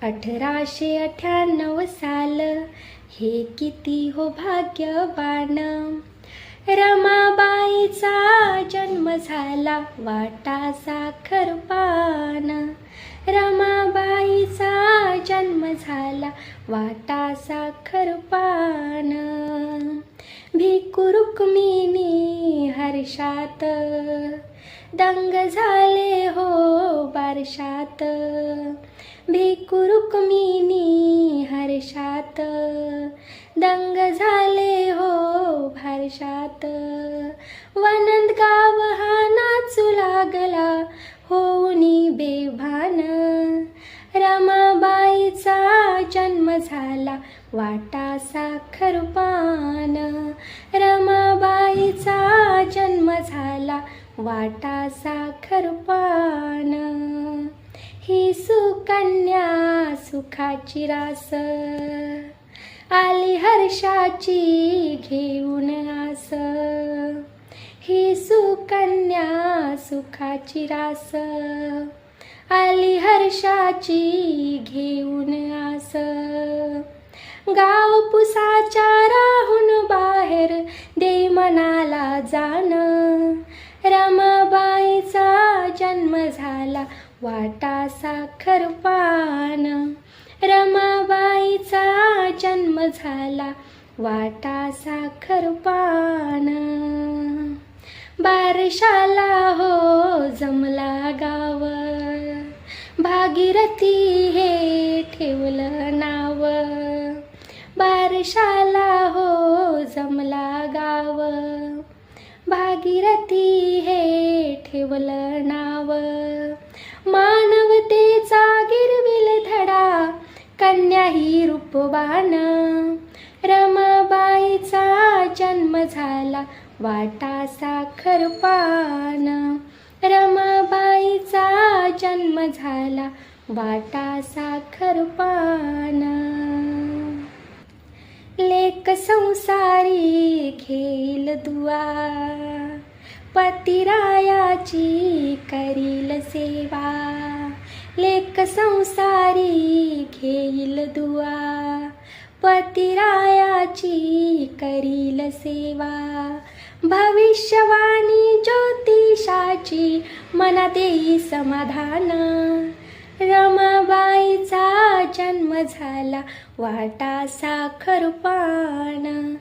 1898 साल हे किती हो भाग्यवान, रमाबाईचा जन्म झाला वाटा साखरपान. रमाबाईचा जन्म झाला वाटा साखरपान. भिकू रुक्मिणी हर्षात दंग झाले हो बारशात. भिकू रुक्मिणी हर्षात दंग झाले हो हर्षात. वनंदगाव हा नाचू लागला होऊनी बेभान. रमाबाईचा जन्म झाला वाटा साखरपान. रमाबाईचा जन्म झाला वाटा साखरपान. ही सुकन्या सुखाची रास आली हर्षाची घेऊन आस. ही सुकन्या सुखाची रास आली हर्षाची घेऊन आस. गाव पुसाच्या राहून बाहेर दे मनाला जाण. रमाबाईचा जन्म झाला वाटा साखरपान. रमाबाईचा जन्म झाला वाटा साखरपान. बारशाला हो जमला गाव, भागीरथी हे ठेवलं नाव. बारशाला हो जमला गाव, भागीरथी हे ठेवलं नाव. मानवतेचा गिरविल धडा कन्या ही रूपवान. रमाबाईचा जन्म झाला वाटा साखरपान. रमाबाईचा जन्म झाला वाटा साखरपान. लेक संसारी घेईल दुआ, पतिरायाची करील सेवा. लेक संसारी घेईल दुआ, पतिरायाची करील सेवा. भविष्यवाणी ज्योतिषाची मनात येई समाधान. रमाबाईचा जन्म झाला वाटा साखरपान.